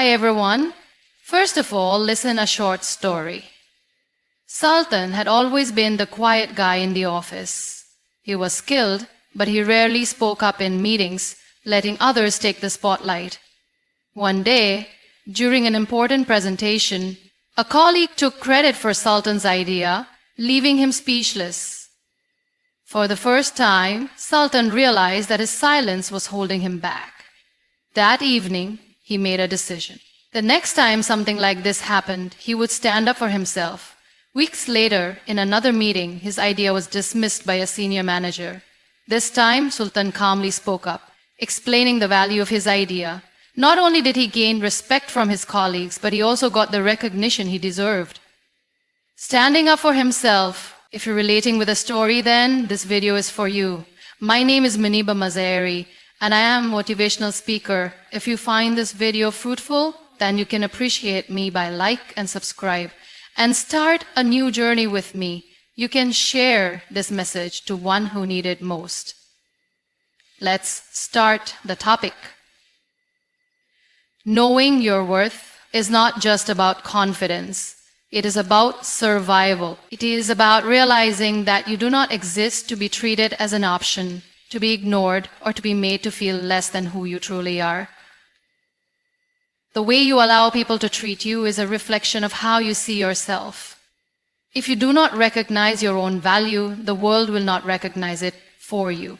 Hi everyone. First of all, listen a short story. Sultan had always been the quiet guy in the office. He was skilled, but he rarely spoke up in meetings, letting others take the spotlight. One day, during an important presentation, a colleague took credit for Sultan's idea, leaving him speechless. For the first time, Sultan realized that his silence was holding him back. That evening, he made a decision. The next time something like this happened, he would stand up for himself. Weeks later, in another meeting, his idea was dismissed by a senior manager. This time, Sultan calmly spoke up, explaining the value of his idea. Not only did he gain respect from his colleagues, but he also got the recognition he deserved. Standing up for himself. If you're relating with a story, then this video is for you. My name is Maniba Mazaeri, and I am a motivational speaker. If you find this video fruitful, then you can appreciate me by like and subscribe. And start a new journey with me. You can share this message to one who needs it most. Let's start the topic. Knowing your worth is not just about confidence. It is about survival. It is about realizing that you do not exist to be treated as an option, to be ignored, or to be made to feel less than who you truly are. The way you allow people to treat you is a reflection of how you see yourself. If you do not recognize your own value, the world will not recognize it for you.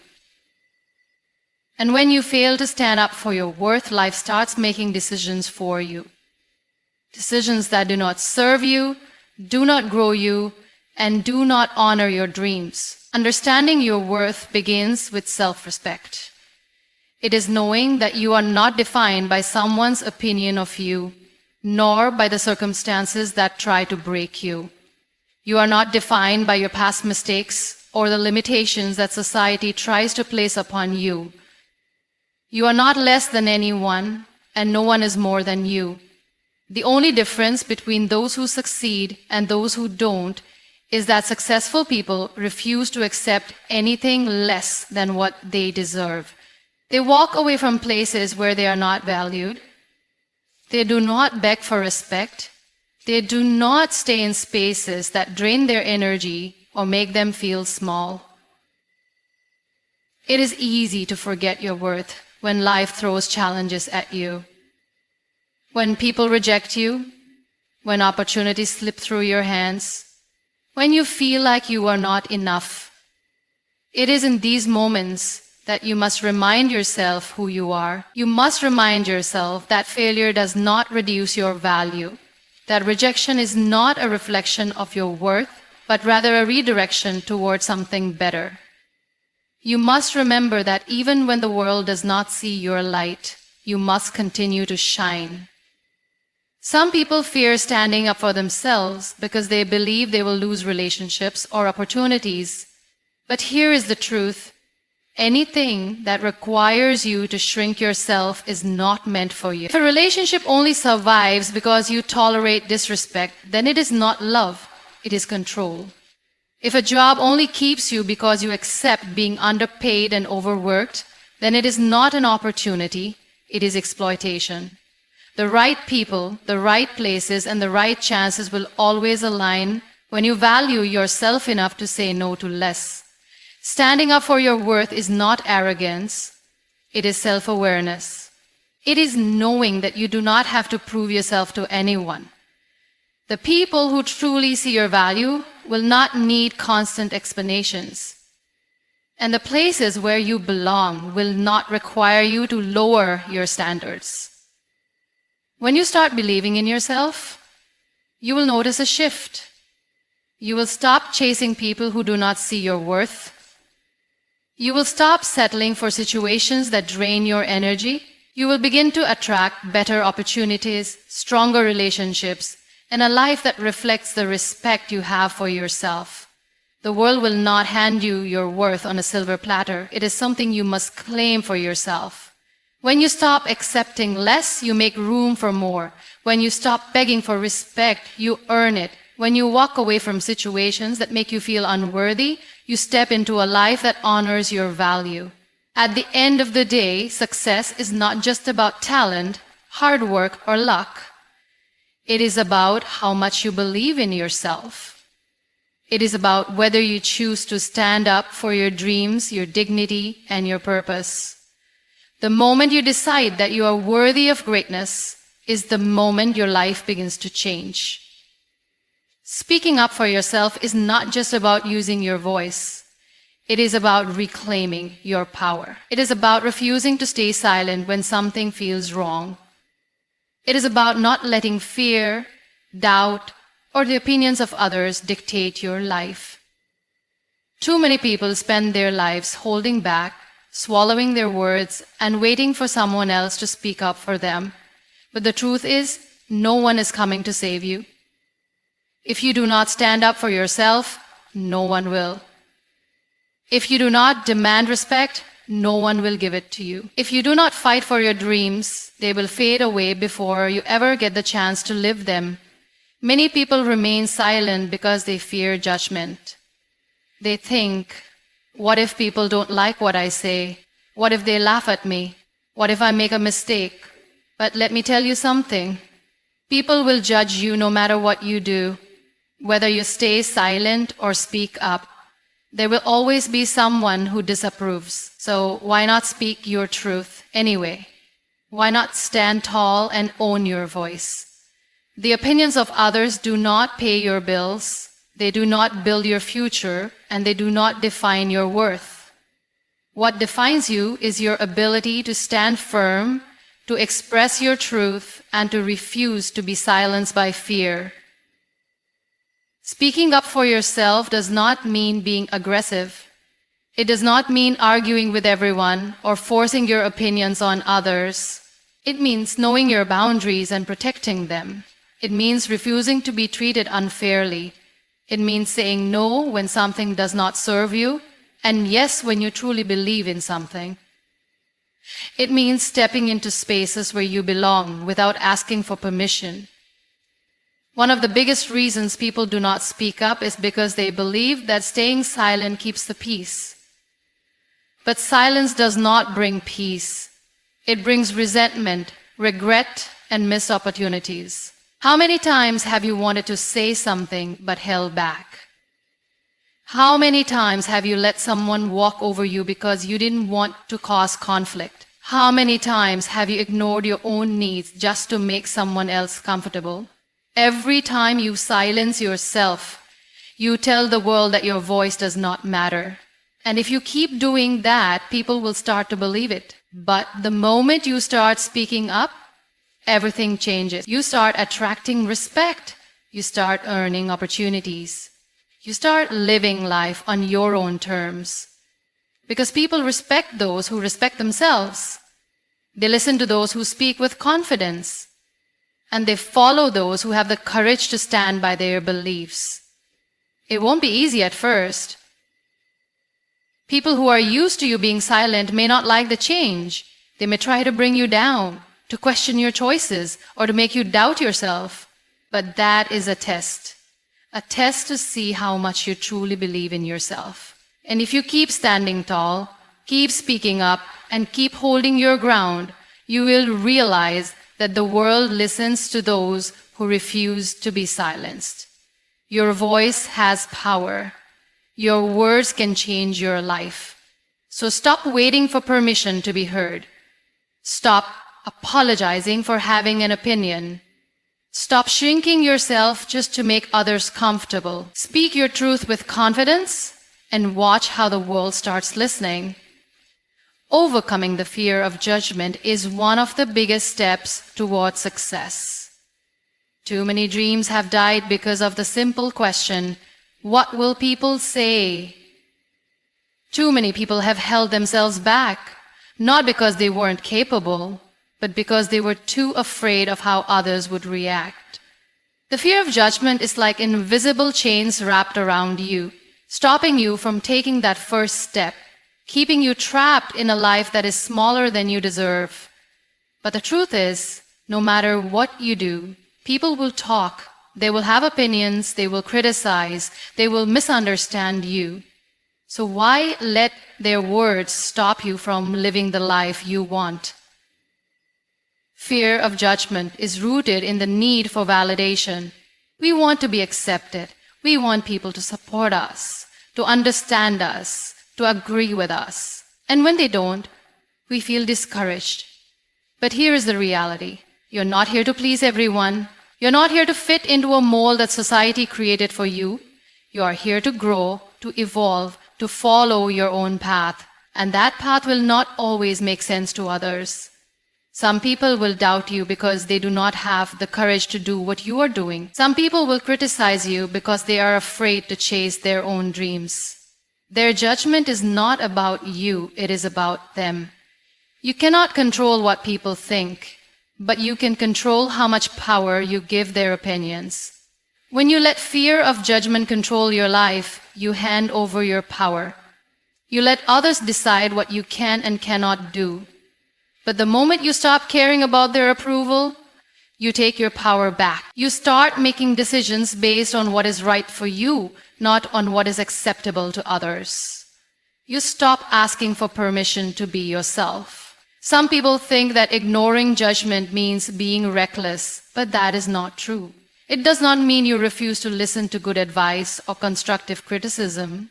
And when you fail to stand up for your worth, life starts making decisions for you. Decisions that do not serve you, do not grow you, and do not honor your dreams. Understanding your worth begins with self-respect. It is knowing that you are not defined by someone's opinion of you, nor by the circumstances that try to break you. You are not defined by your past mistakes or the limitations that society tries to place upon you. You are not less than anyone, and no one is more than you. The only difference between those who succeed and those who don't is that successful people refuse to accept anything less than what they deserve. They walk away from places where they are not valued. They do not beg for respect. They do not stay in spaces that drain their energy or make them feel small. It is easy to forget your worth when life throws challenges at you. When people reject you, when opportunities slip through your hands, when you feel like you are not enough. It is in these moments that you must remind yourself who you are. You must remind yourself that failure does not reduce your value, that rejection is not a reflection of your worth, but rather a redirection towards something better. You must remember that even when the world does not see your light, you must continue to shine. Some people fear standing up for themselves because they believe they will lose relationships or opportunities. But here is the truth. Anything that requires you to shrink yourself is not meant for you. If a relationship only survives because you tolerate disrespect, then it is not love, it is control. If a job only keeps you because you accept being underpaid and overworked, then it is not an opportunity, it is exploitation. The right people, the right places, and the right chances will always align when you value yourself enough to say no to less. Standing up for your worth is not arrogance, it is self-awareness. It is knowing that you do not have to prove yourself to anyone. The people who truly see your value will not need constant explanations. And the places where you belong will not require you to lower your standards. When you start believing in yourself, you will notice a shift. You will stop chasing people who do not see your worth. You will stop settling for situations that drain your energy. You will begin to attract better opportunities, stronger relationships, and a life that reflects the respect you have for yourself. The world will not hand you your worth on a silver platter. It is something you must claim for yourself. When you stop accepting less, you make room for more. When you stop begging for respect, you earn it. When you walk away from situations that make you feel unworthy, you step into a life that honors your value. At the end of the day, success is not just about talent, hard work, or luck. It is about how much you believe in yourself. It is about whether you choose to stand up for your dreams, your dignity, and your purpose. The moment you decide that you are worthy of greatness is the moment your life begins to change. Speaking up for yourself is not just about using your voice. It is about reclaiming your power. It is about refusing to stay silent when something feels wrong. It is about not letting fear, doubt, or the opinions of others dictate your life. Too many people spend their lives holding back, swallowing their words, and waiting for someone else to speak up for them. But the truth is, no one is coming to save you. If you do not stand up for yourself, no one will. If you do not demand respect, no one will give it to you. If you do not fight for your dreams, they will fade away before you ever get the chance to live them. Many people remain silent because they fear judgment. They think, what if people don't like what I say? What if they laugh at me? What if I make a mistake? But let me tell you something. People will judge you no matter what you do. Whether you stay silent or speak up, there will always be someone who disapproves. So why not speak your truth anyway? Why not stand tall and own your voice? The opinions of others do not pay your bills. They do not build your future, and they do not define your worth. What defines you is your ability to stand firm, to express your truth, and to refuse to be silenced by fear. Speaking up for yourself does not mean being aggressive. It does not mean arguing with everyone or forcing your opinions on others. It means knowing your boundaries and protecting them. It means refusing to be treated unfairly. It means saying no when something does not serve you, and yes when you truly believe in something. It means stepping into spaces where you belong without asking for permission. One of the biggest reasons people do not speak up is because they believe that staying silent keeps the peace. But silence does not bring peace. It brings resentment, regret, and missed opportunities. How many times have you wanted to say something but held back? How many times have you let someone walk over you because you didn't want to cause conflict? How many times have you ignored your own needs just to make someone else comfortable? Every time you silence yourself, you tell the world that your voice does not matter. And if you keep doing that, people will start to believe it. But the moment you start speaking up, everything changes. You start attracting respect. You start earning opportunities. You start living life on your own terms. Because people respect those who respect themselves. They listen to those who speak with confidence. And they follow those who have the courage to stand by their beliefs. It won't be easy at first. People who are used to you being silent may not like the change. They may try to bring you down, to question your choices, or to make you doubt yourself. But that is a test to see how much you truly believe in yourself. And if you keep standing tall, keep speaking up, and keep holding your ground, you will realize that the world listens to those who refuse to be silenced. Your voice has power. Your words can change your life. So stop waiting for permission to be heard. Stop apologizing for having an opinion. Stop shrinking yourself just to make others comfortable. Speak your truth with confidence and watch how the world starts listening. Overcoming the fear of judgment is one of the biggest steps towards success. Too many dreams have died because of the simple question, what will people say? Too many people have held themselves back, not because they weren't capable, but because they were too afraid of how others would react. The fear of judgment is like invisible chains wrapped around you, stopping you from taking that first step, keeping you trapped in a life that is smaller than you deserve. But the truth is, no matter what you do, people will talk, they will have opinions, they will criticize, they will misunderstand you. So why let their words stop you from living the life you want? Fear of judgment is rooted in the need for validation. We want to be accepted. We want people to support us, to understand us, to agree with us. And when they don't, we feel discouraged. But here is the reality. You're not here to please everyone. You're not here to fit into a mold that society created for you. You are here to grow, to evolve, to follow your own path. And that path will not always make sense to others. Some people will doubt you because they do not have the courage to do what you are doing. Some people will criticize you because they are afraid to chase their own dreams. Their judgment is not about you, it is about them. You cannot control what people think, but you can control how much power you give their opinions. When you let fear of judgment control your life, you hand over your power. You let others decide what you can and cannot do. But the moment you stop caring about their approval, you take your power back. You start making decisions based on what is right for you, not on what is acceptable to others. You stop asking for permission to be yourself. Some people think that ignoring judgment means being reckless, but that is not true. It does not mean you refuse to listen to good advice or constructive criticism.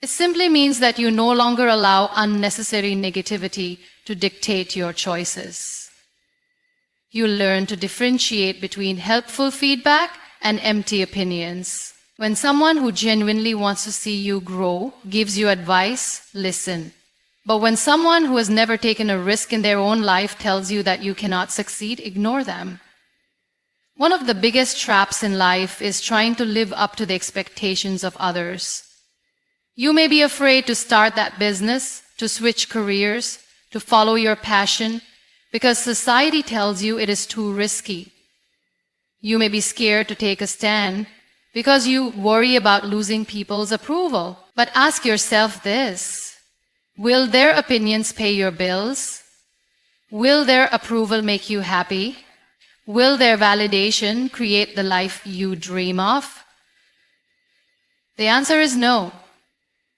It simply means that you no longer allow unnecessary negativity to dictate your choices. You learn to differentiate between helpful feedback and empty opinions. When someone who genuinely wants to see you grow gives you advice, listen. But when someone who has never taken a risk in their own life tells you that you cannot succeed, ignore them. One of the biggest traps in life is trying to live up to the expectations of others. You may be afraid to start that business, to switch careers, to follow your passion, because society tells you it is too risky. You may be scared to take a stand because you worry about losing people's approval. But ask yourself this: will their opinions pay your bills? Will their approval make you happy? Will their validation create the life you dream of? The answer is no.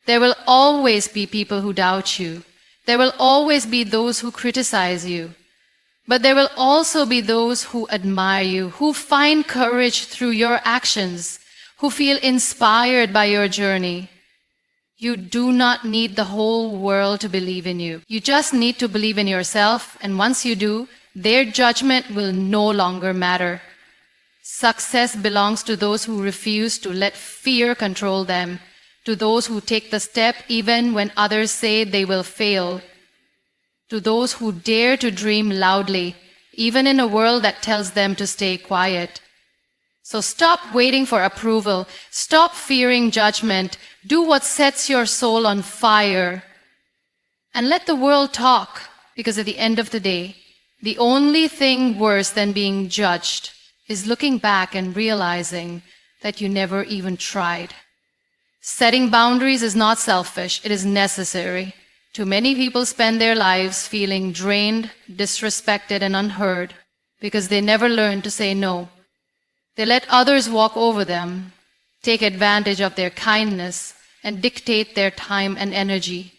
There will always be people who doubt you. There will always be those who criticize you. But there will also be those who admire you, who find courage through your actions, who feel inspired by your journey. You do not need the whole world to believe in you. You just need to believe in yourself, and once you do, their judgment will no longer matter. Success belongs to those who refuse to let fear control them, to those who take the step even when others say they will fail, to those who dare to dream loudly, even in a world that tells them to stay quiet. So stop waiting for approval. Stop fearing judgment. Do what sets your soul on fire. And let the world talk, because at the end of the day, the only thing worse than being judged is looking back and realizing that you never even tried. Setting boundaries is not selfish, it is necessary. Too many people spend their lives feeling drained, disrespected, and unheard because they never learned to say no. They let others walk over them, take advantage of their kindness, and dictate their time and energy.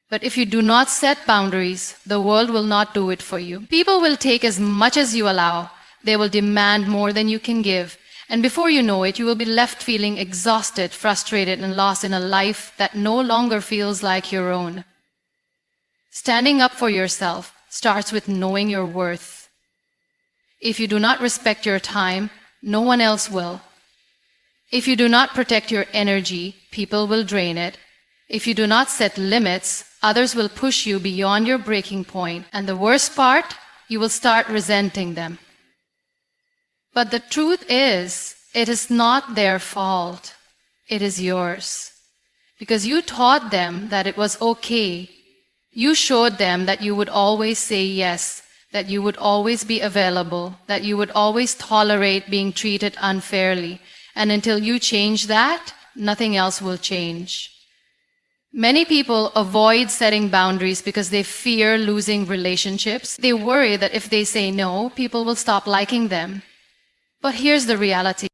But if you do not set boundaries, the world will not do it for you. People will take as much as you allow. They will demand more than you can give. And before you know it, you will be left feeling exhausted, frustrated, and lost in a life that no longer feels like your own. Standing up for yourself starts with knowing your worth. If you do not respect your time, no one else will. If you do not protect your energy, people will drain it. If you do not set limits, others will push you beyond your breaking point. And the worst part, you will start resenting them. But the truth is, it is not their fault. It is yours. Because you taught them that it was okay. You showed them that you would always say yes, that you would always be available, that you would always tolerate being treated unfairly. And until you change that, nothing else will change. Many people avoid setting boundaries because they fear losing relationships. They worry that if they say no, people will stop liking them. But here's the reality.